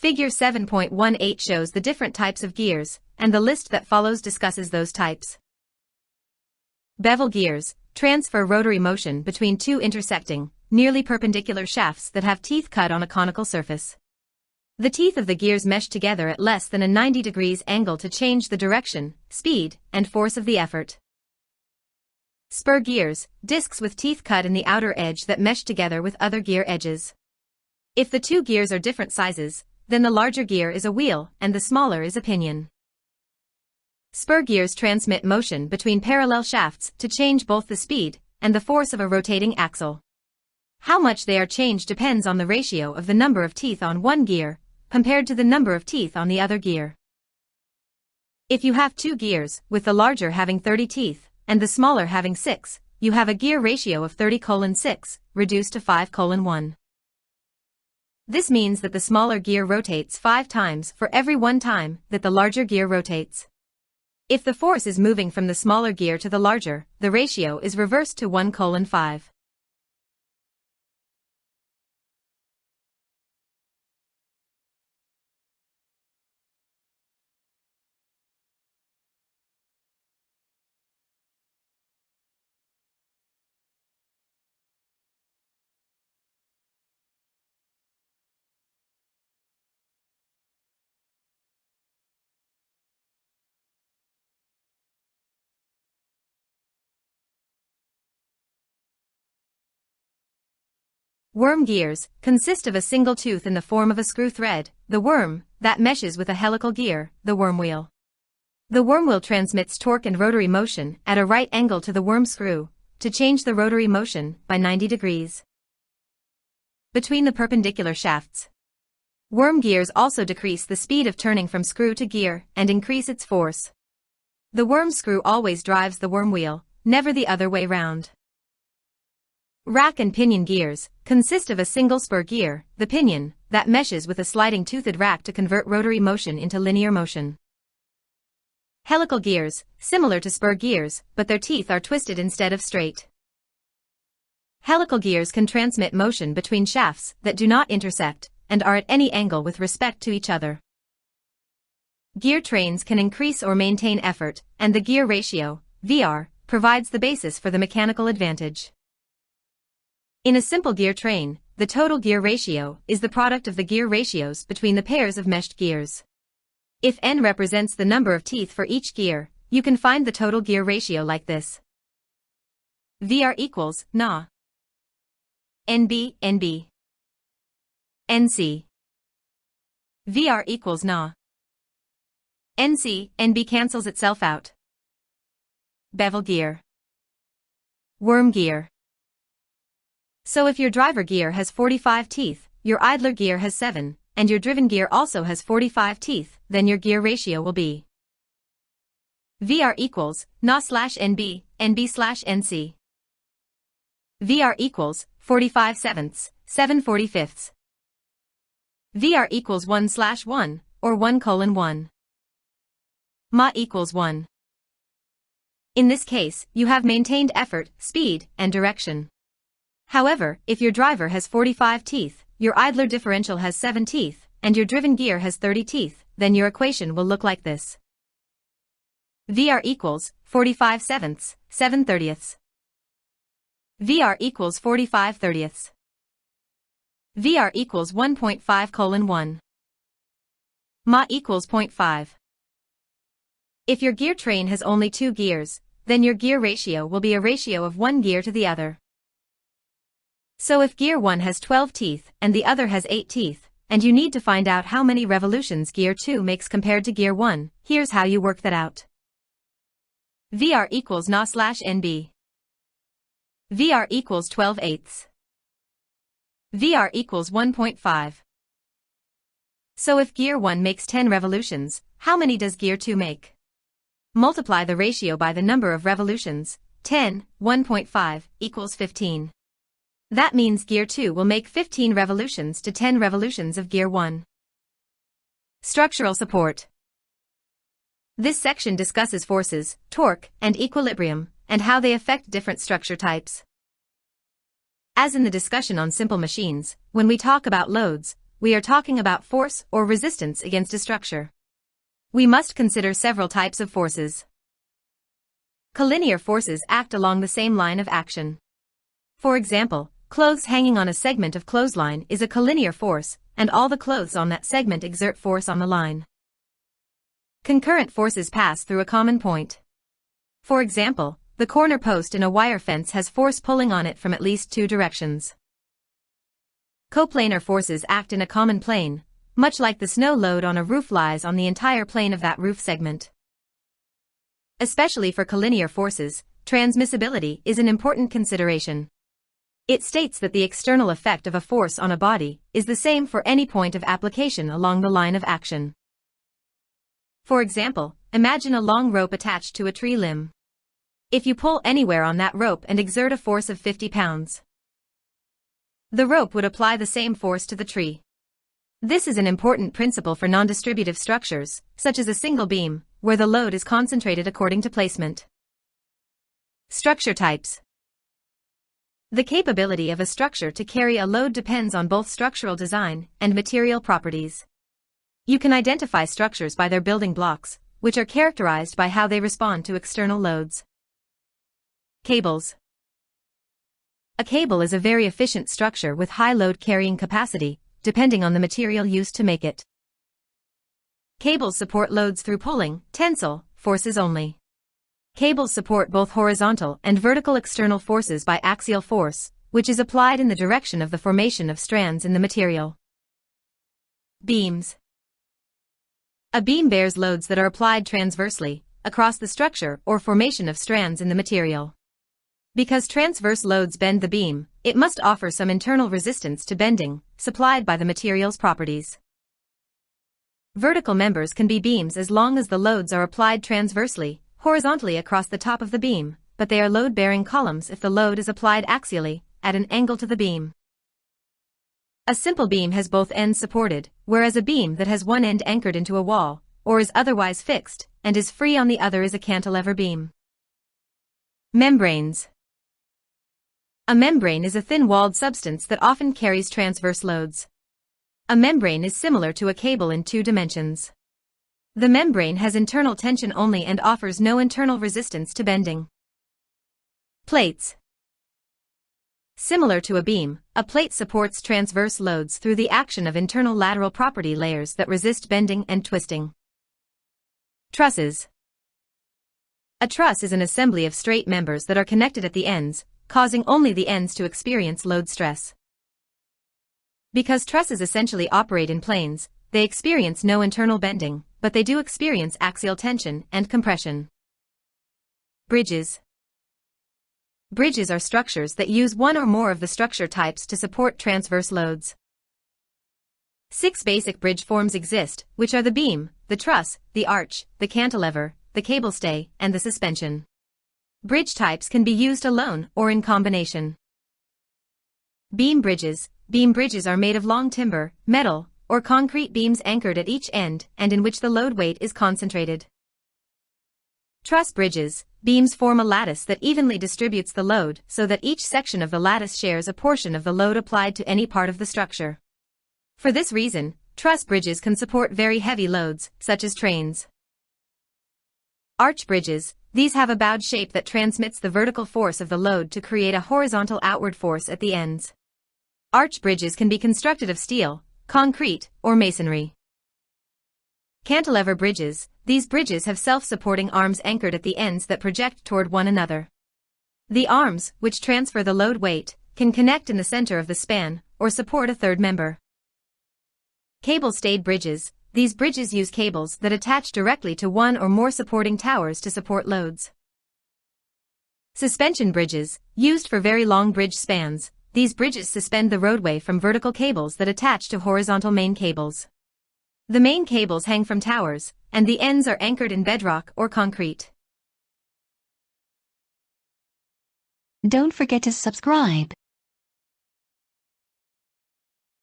Figure 7.18 shows the different types of gears, and the list that follows discusses those types. Bevel gears transfer rotary motion between two intersecting, nearly perpendicular shafts that have teeth cut on a conical surface. The teeth of the gears mesh together at less than a 90 degrees angle to change the direction, speed, and force of the effort. Spur gears, discs with teeth cut in the outer edge that mesh together with other gear edges. If the two gears are different sizes, then the larger gear is a wheel and the smaller is a pinion. Spur gears transmit motion between parallel shafts to change both the speed and the force of a rotating axle. How much they are changed depends on the ratio of the number of teeth on one gear compared to the number of teeth on the other gear. If you have two gears, with the larger having 30 teeth and the smaller having 6, you have a gear ratio of 30:6, reduced to 5:1. This means that the smaller gear rotates 5 times for every 1 time that the larger gear rotates. If the force is moving from the smaller gear to the larger, the ratio is reversed to 1:5. Worm gears consist of a single tooth in the form of a screw thread, the worm, that meshes with a helical gear, the worm wheel. The worm wheel transmits torque and rotary motion at a right angle to the worm screw, to change the rotary motion by 90 degrees. Between the perpendicular shafts. Worm gears also decrease the speed of turning from screw to gear and increase its force. The worm screw always drives the worm wheel, never the other way round. Rack and pinion gears consist of a single spur gear, the pinion, that meshes with a sliding toothed rack to convert rotary motion into linear motion. Helical gears, similar to spur gears, but their teeth are twisted instead of straight. Helical gears can transmit motion between shafts that do not intersect and are at any angle with respect to each other. Gear trains can increase or maintain effort, and the gear ratio, VR, provides the basis for the mechanical advantage. In a simple gear train, the total gear ratio is the product of the gear ratios between the pairs of meshed gears. If N represents the number of teeth for each gear, you can find the total gear ratio like this. VR equals NA. NB, NB. NC. VR equals NA. NC, NB cancels itself out. Bevel gear. Worm gear. So if your driver gear has 45 teeth, your idler gear has 7, and your driven gear also has 45 teeth, then your gear ratio will be VR equals NA/NB, NB/NC. VR equals 45/7, 7/45. VR equals 1/1, or 1:1. Ma equals 1. In this case, you have maintained effort, speed, and direction. However, if your driver has 45 teeth, your idler differential has 7 teeth, and your driven gear has 30 teeth, then your equation will look like this. VR equals 45/7, 7/30. VR equals 45/30. VR equals 1.5:1. Ma equals 0.5. If your gear train has only 2 gears, then your gear ratio will be a ratio of 1 gear to the other. So if gear 1 has 12 teeth and the other has 8 teeth, and you need to find out how many revolutions gear 2 makes compared to gear 1, here's how you work that out. VR equals NA/NB. VR equals 12/8. VR equals 1.5. So if gear 1 makes 10 revolutions, how many does gear 2 make? Multiply the ratio by the number of revolutions. 10, 1.5, equals 15. That means gear 2 will make 15 revolutions to 10 revolutions of gear 1. Structural support. This section discusses forces, torque, and equilibrium, and how they affect different structure types. As in the discussion on simple machines, when we talk about loads, we are talking about force or resistance against a structure. We must consider several types of forces. Collinear forces act along the same line of action. For example, clothes hanging on a segment of clothesline is a collinear force, and all the clothes on that segment exert force on the line. Concurrent forces pass through a common point. For example, the corner post in a wire fence has force pulling on it from at least two directions. Coplanar forces act in a common plane, much like the snow load on a roof lies on the entire plane of that roof segment. Especially for collinear forces, transmissibility is an important consideration. It states that the external effect of a force on a body is the same for any point of application along the line of action. For example, imagine a long rope attached to a tree limb. If you pull anywhere on that rope and exert a force of 50 pounds, the rope would apply the same force to the tree. This is an important principle for non-distributive structures, such as a single beam, where the load is concentrated according to placement. Structure types. The capability of a structure to carry a load depends on both structural design and material properties. You can identify structures by their building blocks, which are characterized by how they respond to external loads. Cables. A cable is a very efficient structure with high load carrying capacity, depending on the material used to make it. Cables support loads through pulling, tensile, forces only. Cables support both horizontal and vertical external forces by axial force, which is applied in the direction of the formation of strands in the material. Beams. A beam bears loads that are applied transversely, across the structure or formation of strands in the material. Because transverse loads bend the beam, it must offer some internal resistance to bending, supplied by the material's properties. Vertical members can be beams as long as the loads are applied transversely, horizontally across the top of the beam, but they are load-bearing columns if the load is applied axially, at an angle to the beam. A simple beam has both ends supported, whereas a beam that has one end anchored into a wall, or is otherwise fixed, and is free on the other is a cantilever beam. Membranes. A membrane is a thin-walled substance that often carries transverse loads. A membrane is similar to a cable in two dimensions. The membrane has internal tension only and offers no internal resistance to bending. Plates. Similar to a beam, a plate supports transverse loads through the action of internal lateral property layers that resist bending and twisting. Trusses. A truss is an assembly of straight members that are connected at the ends, causing only the ends to experience load stress. Because trusses essentially operate in planes, they experience no internal bending, but they do experience axial tension and compression. Bridges. Bridges are structures that use one or more of the structure types to support transverse loads. 6 basic bridge forms exist, which are the beam, the truss, the arch, the cantilever, the cable stay, and the suspension. Bridge types can be used alone or in combination. Beam bridges. Beam bridges are made of long timber, metal, or concrete beams anchored at each end and in which the load weight is concentrated. Truss bridges. Beams form a lattice that evenly distributes the load so that each section of the lattice shares a portion of the load applied to any part of the structure. For this reason, truss bridges can support very heavy loads, such as trains. Arch bridges. These have a bowed shape that transmits the vertical force of the load to create a horizontal outward force at the ends. Arch bridges can be constructed of steel, concrete, or masonry. Cantilever bridges. These bridges have self-supporting arms anchored at the ends that project toward one another. The arms, which transfer the load weight, can connect in the center of the span, or support a third member. Cable-stayed bridges. These bridges use cables that attach directly to one or more supporting towers to support loads. Suspension bridges. Used for very long bridge spans, these bridges suspend the roadway from vertical cables that attach to horizontal main cables. The main cables hang from towers, and the ends are anchored in bedrock or concrete. Don't forget to subscribe.